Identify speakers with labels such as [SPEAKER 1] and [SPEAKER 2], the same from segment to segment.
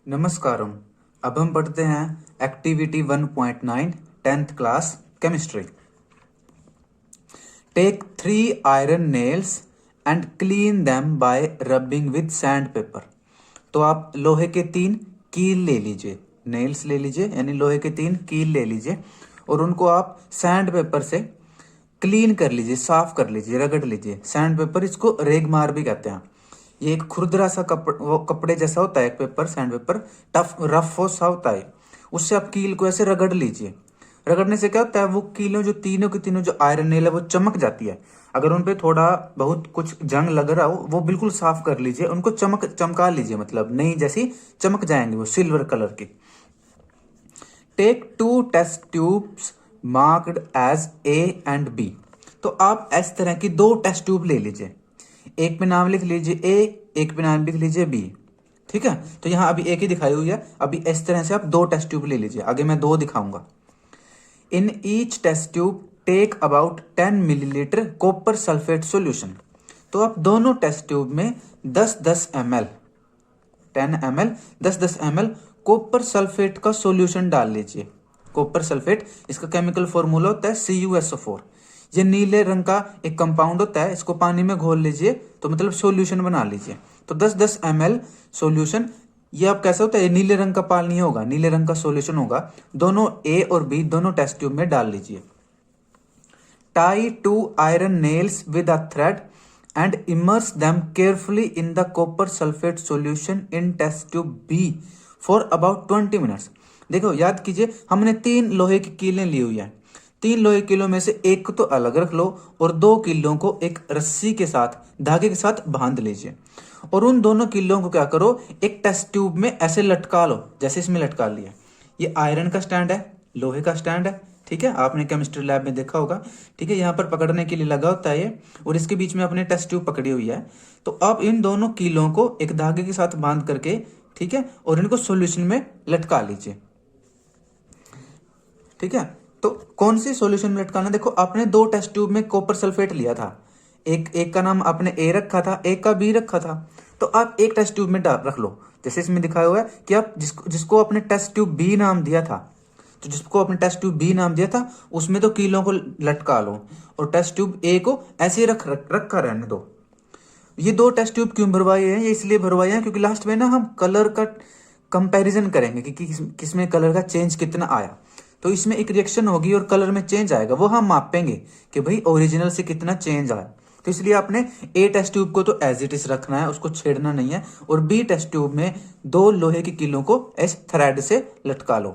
[SPEAKER 1] नमस्कारम। अब हम पढ़ते हैं activity 1.9 10th class chemistry. Take 3 iron nails and clean them by rubbing with sand paper. तो आप लोहे के 3 कील ले लीजिए, नेल्स ले लीजिए यानी लोहे के 3 कील ले लीजिए और उनको आप सैंड पेपर से क्लीन कर लीजिए, साफ कर लीजिए, रगड़ लीजिए। सैंड पेपर इसको रेगमार भी कहते हैं। ये एक खुरदरा सा वो कपड़े जैसा होता है एक paper, sand paper tough rough हो सा होता है। उससे आप कील को ऐसे रगड़ लीजिए। रगड़ने से क्या होता है, वो कीलों जो तीनों की तीनों जो आयरन नेल है वो चमक जाती है। अगर उन पे थोड़ा बहुत कुछ जंग लग रहा हो वो बिल्कुल साफ कर लीजिए, उनको चमका लीजिए, मतलब नई जैसी चमक जाएंगे वो सिल्वर कलर की। Take 2 test tubes marked as A and B. तो आप इस तरह की 2 टेस्ट ट्यूब ले लीजिए, एक पे नाम लिख लीजिए ए, एक पे नाम लिख लीजिए बी। ठीक है, तो यहां अभी एक ही दिखाई हुई है। अभी इस तरह से आप 2 टेस्ट ट्यूब ले लीजिए, आगे मैं 2 दिखाऊंगा। In each test tube take about 10 millilitre copper sulphate solution. तो आप दोनों टेस्ट ट्यूब में 10-10 ml 10 ml 10-10 ml copper sulphate का सॉल्यूशन डाल लीजिए। कॉपर सल्फेट, इसका केमिकल फॉर्मूला होता है CuSO4। ये नीले रंग का एक कंपाउंड होता है, इसको पानी में घोल लीजिए तो मतलब सॉल्यूशन बना लीजिए। तो 10-10 ml सॉल्यूशन, ये अब कैसा होता है, ये नीले रंग का पानी होगा, नीले रंग का सॉल्यूशन होगा। दोनों ए और बी दोनों टेस्ट ट्यूब में डाल लीजिए। Tie 2 iron nails with a thread and immerse them carefully in the copper sulphate solution in test tube B for about 20 minutes. देखो याद कीजिए, हमने 3 लोहे की कीलें ली हुई है। 3 लोहे कीलों में से एक को तो अलग रख लो और 2 कीलों को एक रस्सी के साथ, धागे के साथ बांध लीजिए। और उन दोनों कीलों को क्या करो, एक टेस्ट ट्यूब में ऐसे लटका लो, जैसे इसमें लटका लिया। ये आयरन का स्टैंड है, लोहे का स्टैंड है। ठीक है, आपने केमिस्ट्री लैब में देखा होगा। ठीक है, यहाँ पर पकड़ने के लिए लगा होता है ये, और इसके बीच में अपने टेस्ट ट्यूब पकड़ी हुई है। तो आप इन दोनों कीलों को एक धागे के साथ बांध करके, ठीक है, और इनको सॉल्यूशन में लटका लीजिए। ठीक है, तो कौन सी सॉल्यूशन में लटकाना, देखो आपने 2 टेस्ट ट्यूब में कॉपर सल्फेट लिया था, एक का नाम आपने ए रखा था, एक का बी रखा था। तो आप एक टेस्ट ट्यूब में रख लो, जैसे इसमें दिखाया हुआ है कि आप जिसको अपने टेस्ट ट्यूब बी नाम दिया था, तो जिसको अपने टेस्ट ट्यूब बी नाम दिया था उसमें तो कीलों को लटका लो और टेस्ट ट्यूब ए को ऐसे रखा रहने दो। ये 2 टेस्ट ट्यूब क्यों भरवाए हैं, ये इसलिए भरवाए हैं क्योंकि लास्ट में ना हम कलर का कंपैरिजन करेंगे कि किसमें कलर का चेंज कितना आया। तो इसमें एक रिएक्शन होगी और कलर में चेंज आएगा, वो हम मापेंगे कि भाई ओरिजिनल से कितना चेंज आया। तो इसलिए आपने ए टेस्ट ट्यूब को तो एज इट इज रखना है, उसको छेड़ना नहीं है। और बी टेस्ट ट्यूब में 2 लोहे की कीलों को इस थ्रेड से लटका लो।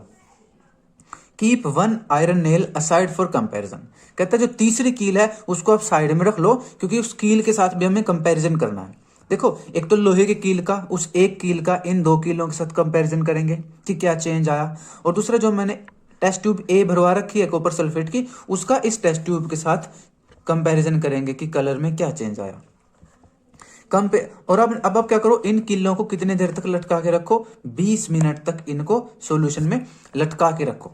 [SPEAKER 1] Keep 1 iron nail aside for comparison. कहता है जो तीसरी कील है उसको आप साइड में रख लो, क्योंकि उस कील के साथ भी हमें कंपैरिजन करना है। देखो, एक तो लोहे की कील का, उस एक कील का इन 2 कीलों के साथ कंपैरिजन करेंगे कि क्या चेंज आया। और दूसरा जो मैंने टेस्ट ट्यूब ए भरवा रखी है कॉपर सल्फेट की, उसका इस टेस्ट ट्यूब के साथ कंपैरिजन करेंगे कि कलर में क्या चेंज आया। और अब आप क्या करो, इन कीलों को कितने देर तक लटका के रखो, 20 मिनट तक इनको सॉल्यूशन में लटका के रखो।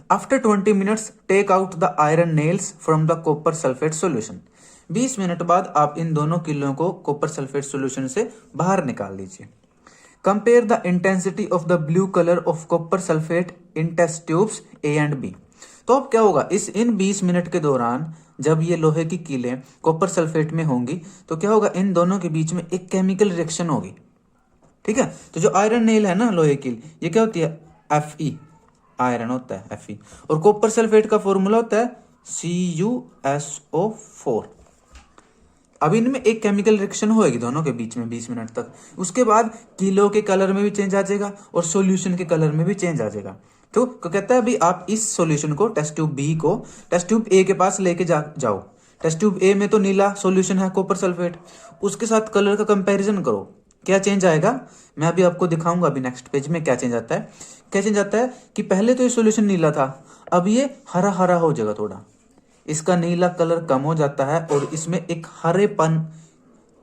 [SPEAKER 1] After 20 minutes take out the iron nails from the copper sulphate solution. 20 minute बाद आप इन दोनों कीलों को कॉपर सल्फेट सॉल्यूशन से बाहर निकाल लीजिए। Compare the intensity of the blue colour of copper sulphate in test tubes A and B. तो अब क्या होगा, इन 20 मिनट के दौरान जब ये लोहे की कीलें कॉपर सल्फेट में होंगी तो क्या होगा, इन दोनों के बीच में एक केमिकल रिएक्शन होगी। ठीक है, तो जो आयरन नेल है ना, लोहे की, ये क्या होती है, Fe, आयरन होता है Fe। और कॉपर सल्फेट का फॉर्मूला होता है CuSO4। अब इनमें एक केमिकल रिएक्शन होएगी दोनों के बीच में 20 मिनट तक। उसके बाद कीलो के कलर में भी चेंज आ जाएगा और सॉल्यूशन के कलर में भी चेंज आ जाएगा। तो कहता है अभी आप इस सॉल्यूशन को, टेस्ट ट्यूब बी को, टेस्ट ट्यूब ए के पास लेके जाओ। टेस्ट ट्यूब ए में तो नीला सॉल्यूशन है कॉपर सल्फेट, उसके साथ कलर का कंपैरिजन करो, क्या चेंज आएगा मैं अभी आपको दिखाऊंगा। अभी नेक्स्ट पेज में क्या चेंज आता है। क्या चेंज आता है कि पहले तो ये सॉल्यूशन नीला था, अब ये हरा हरा हो जाएगा, थोड़ा इसका नीला कलर कम हो जाता है और इसमें एक हरेपन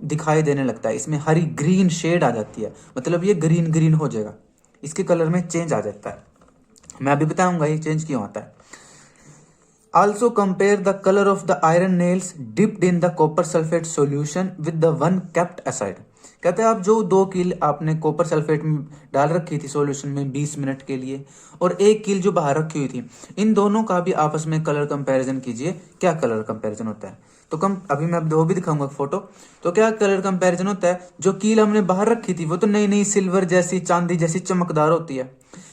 [SPEAKER 1] दिखाई देने लगता है, इसमें हरी ग्रीन शेड आ जाती है, मतलब ये ग्रीन ग्रीन हो जाएगा, इसके कलर में चेंज आ जाता है। मैं अभी बताऊंगा ये चेंज क्यों आता है। Also compare the color of the iron nails dipped in the copper sulfate solution with the one kept aside। कहते हैं आप जो 2 कील आपने कॉपर सल्फेट में डाल रखी थी सॉल्यूशन में 20 मिनट के लिए, और 1 कील जो बाहर रखी हुई थी, इन दोनों का भी आपस में कलर कंपैरिजन कीजिए, क्या कलर कंपैरिजन होता है। तो अभी मैं वो भी दिखाऊंगा फोटो। तो क्या कलर कंपैरिजन होता है, जो कील हमने बाहर रखी थी वो तो नई नई सिल्वर जैसी, चांदी जैसी चमकदार होती है,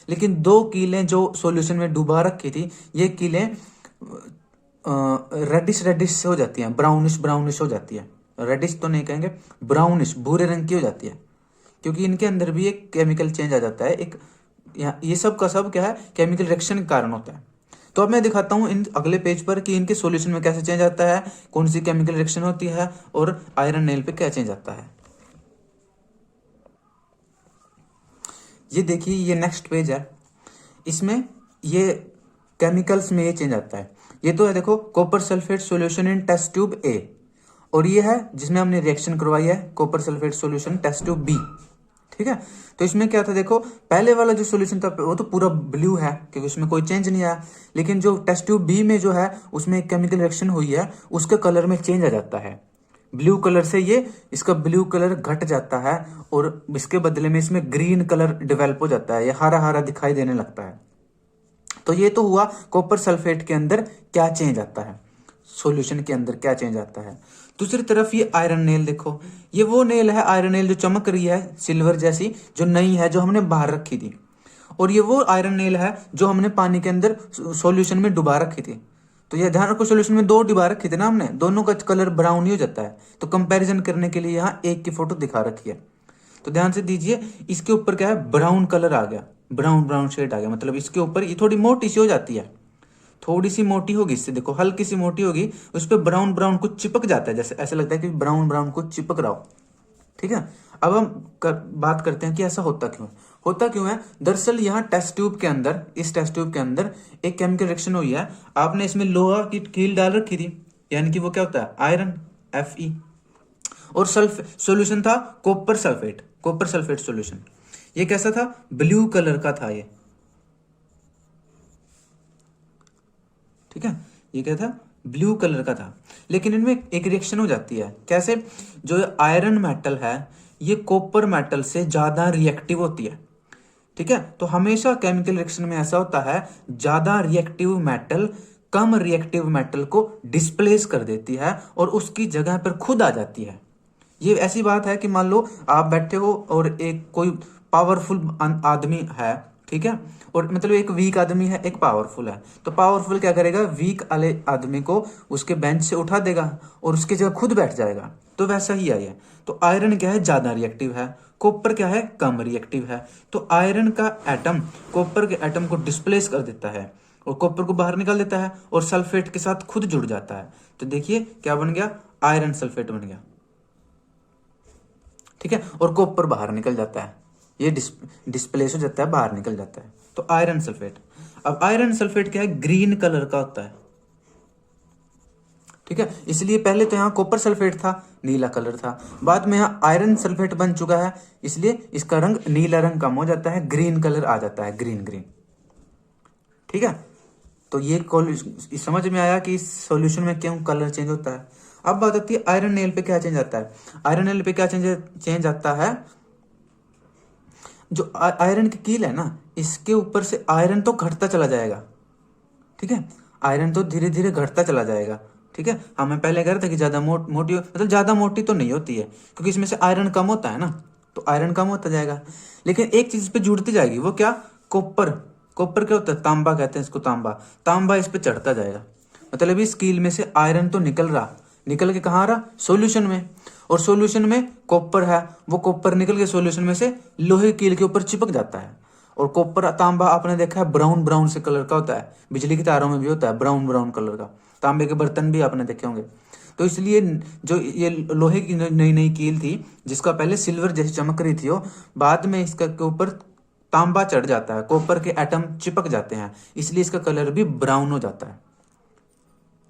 [SPEAKER 1] लेकिन 2 कीलें जो सॉल्यूशन में डुबा रखी थी, ये कीलें रेडिश रेडिश हो जाती हैं, ब्राउनिश ब्राउनिश हो जाती है। रेडिश तो नहीं कहेंगे, ब्राउनिश भूरे रंग की हो जाती है, क्योंकि इनके अंदर भी एक केमिकल चेंज आ जाता है। एक ये सब का सब क्या है, केमिकल रिएक्शन के कारण होता है। तो अब मैं दिखाता हूँ इन अगले पेज पर कि इनके सॉल्यूशन में कैसे चेंज आता है, कौन सी केमिकल रिएक्शन होती है, और आयरन नेल पे क्या चेंज आता है। ये देखिए, ये नेक्स्ट पेज है, इसमें ये केमिकल्स में ये चेंज आता है। ये तो है देखो, copper sulphate solution in test tube A, और ये है जिसमें हमने रिएक्शन करवाई है copper sulphate solution test tube B. ठीक है, तो इसमें क्या था देखो, पहले वाला जो सॉल्यूशन था वो तो पूरा ब्लू है क्योंकि उसमें कोई चेंज नहीं आया, लेकिन जो टेस्ट ट्यूब बी में जो है उसमें एक केमिकल रिएक्शन हुई है, उसका कलर में चेंज आ जाता है। ब्लू कलर से ये इसका ब्लू कलर घट जाता है, और इसके बदले में इसमें ग्रीन कलर डेवलप हो जाता है, ये हरा हरा दिखाई देने लगता है। तो ये तो हुआ कॉपर सल्फेट के अंदर क्या चेंज आता है, सॉल्यूशन के अंदर क्या चेंज आता है। दूसरी तरफ ये आयरन नेल देखो, ये वो नेल है आयरन नेल जो चमक रही है सिल्वर जैसी, जो नई है, जो हमने बाहर रखी थी, और ये वो आयरन नेल है जो हमने पानी के अंदर सॉल्यूशन में डुबा रखी थी। तो ये ध्यान रखो, सॉल्यूशन में 2 डुबा रखी थी ना हमने, दोनों का कलर ब्राउन ही हो जाता है। तो कंपैरिजन करने के लिए यहाँ एक की फोटो दिखा रखी है, तो ध्यान से दीजिए, इसके ऊपर क्या है, ब्राउन कलर आ गया, ब्राउन ब्राउन शेड आ गया, मतलब इसके ऊपर ये थोड़ी मोटी सी हो जाती है, थोड़ी सी मोटी होगी, इससे देखो हल्की सी मोटी होगी, उस पर ब्राउन ब्राउन कुछ चिपक जाता है, जैसे ऐसा लगता है कि ब्राउन ब्राउन कुछ चिपक रहा हो। ठीक है, अब हम बात करते हैं कि ऐसा होता क्यों है। दरअसल यहाँ टेस्ट ट्यूब के अंदर, इस टेस्ट ट्यूब के अंदर एक केमिकल रिएक्शन हुई है, आपने इसमें लोहा की कील डाल रखी थी, यानी कि वो क्या होता है, आयरन Fe, और सॉल्यूशन था कॉपर सल्फेट सॉल्यूशन। ये कैसा था, ब्लू कलर का था ये। ठीक है, ये क्या था, ब्लू कलर का था, लेकिन इनमें एक रिएक्शन हो जाती है। कैसे, जो आयरन मेटल है ये कॉपर मेटल से ज्यादा रिएक्टिव होती है। ठीक है, तो हमेशा केमिकल रिएक्शन में ऐसा होता है, ज्यादा रिएक्टिव मेटल कम रिएक्टिव मेटल को डिस्प्लेस कर देती है और उसकी जगह पर खुद आ जाती है। ये ऐसी बात है कि मान लो आप बैठे हो और एक कोई पावरफुल आदमी है, ठीक है, और मतलब एक वीक आदमी है, एक पावरफुल है, तो पावरफुल क्या करेगा, वीक वाले आदमी को उसके बेंच से उठा देगा और उसकी जगह खुद बैठ जाएगा। तो वैसा ही है। तो आयरन क्या है, ज्यादा रिएक्टिव है, कॉपर क्या है, कम रिएक्टिव है। तो आयरन का एटम कॉपर के एटम को डिस्प्लेस कर देता है और कॉपर को बाहर निकाल देता है और सल्फेट के साथ खुद जुड़ जाता है। तो देखिए क्या बन गया, आयरन सल्फेट बन गया। ठीक है, और कॉपर बाहर निकल जाता है, ये डिस्प्लेस हो जाता है, बाहर निकल जाता है। तो आयरन सल्फेट। अब आयरन सल्फेट क्या है, ग्रीन कलर का होता है। ठीक है, इसलिए पहले तो यहाँ कॉपर सल्फेट था, नीला कलर था, बाद में यहाँ आयरन सल्फेट बन चुका है, इसलिए इसका रंग नीला रंग कम हो जाता है, ग्रीन कलर आ जाता है, ग्रीन ग्रीन। ठीक है, तो ये समझ में आया कि इस सॉल्यूशन में क्यों कलर चेंज होता है। अब बात आती है आयरन नेल पे क्या चेंज आता है। आयरन नेल पे क्या चेंज आता है, जो आयरन की कील है ना, इसके ऊपर से आयरन तो घटता चला जाएगा। ठीक है, आयरन तो धीरे धीरे घटता चला जाएगा। ठीक है, हमें पहले कह रहा था कि ज्यादा मोटी मतलब ज्यादा मोटी तो नहीं होती है, क्योंकि इसमें से आयरन कम होता है ना, तो आयरन कम होता जाएगा। लेकिन एक चीज पे जुड़ती जाएगी, वो क्या, कॉपर। कॉपर क्या होता है, तांबा कहते हैं इसको, तांबा इस पे चढ़ता जाएगा। मतलब इस कील में से आयरन तो निकल के कहाँ आ रहा, सोल्यूशन में, और सोल्यूशन में कॉपर है, वो कॉपर निकल के सोल्यूशन में से लोहे कील के ऊपर चिपक जाता है। और कॉपर तांबा आपने देखा है ब्राउन ब्राउन से कलर का होता है, बिजली की तारों में भी होता है ब्राउन ब्राउन कलर का, तांबे के बर्तन भी आपने देखे होंगे। तो इसलिए जो ये लोहे की नई नई कील थी, जिसका पहले सिल्वर जैसी चमक रही थी, वो बाद में इसका के ऊपर तांबा चढ़ जाता है, कॉपर के एटम चिपक जाते हैं, इसलिए इसका कलर भी ब्राउन हो जाता है।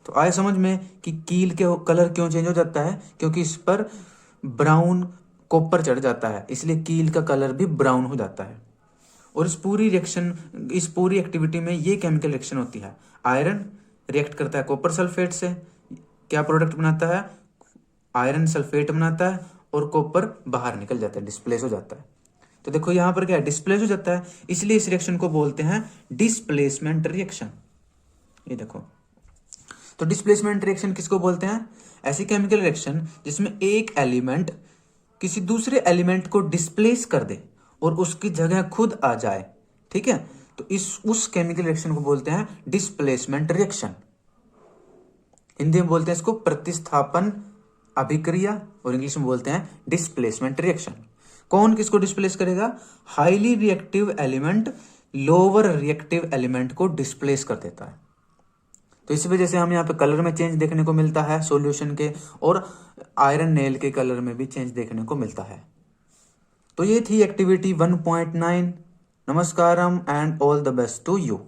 [SPEAKER 1] तो आए समझ में कि कील के कलर क्यों चेंज हो जाता है, क्योंकि इस पर ब्राउन कॉपर चढ़ जाता है, इसलिए कील का कलर भी ब्राउन हो जाता है। और इस पूरी एक्टिविटी में ये केमिकल रिएक्शन होती है। आयरन रिएक्ट करता है कॉपर सल्फेट से, क्या प्रोडक्ट बनाता है, आयरन सल्फेट बनाता है, और कॉपर बाहर निकल जाता है, डिस्प्लेस हो जाता है। तो देखो यहाँ पर क्या है, डिस्प्लेस हो जाता है, इसलिए इस रिएक्शन को बोलते हैं डिस्प्लेसमेंट रिएक्शन। ये देखो, तो डिस्प्लेसमेंट रिएक्शन किसको बोलते हैं? ऐसी केमिकल रिएक्शन जिसमें एक एलिमेंट किसी दूसरे एलिमेंट को डिस्प्लेस कर दे और उसकी जगह खुद आ जाए, ठीक है, तो उस केमिकल रिएक्शन को बोलते हैं डिस्प्लेसमेंट रिएक्शन। हिंदी में बोलते हैं इसको प्रतिस्थापन अभिक्रिया और इंग्लिश में बोलते हैं डिस्प्लेसमेंट रिएक्शन। कौन किसको डिस्प्लेस करेगा? Highly reactive element lower reactive element को डिस्प्लेस कर देता है। तो इसी वजह से हम यहाँ पे कलर में चेंज देखने को मिलता है सॉल्यूशन के, और आयरन नेल के कलर में भी चेंज देखने को मिलता है। तो ये थी एक्टिविटी 1.9। नमस्कारम and all the best to you.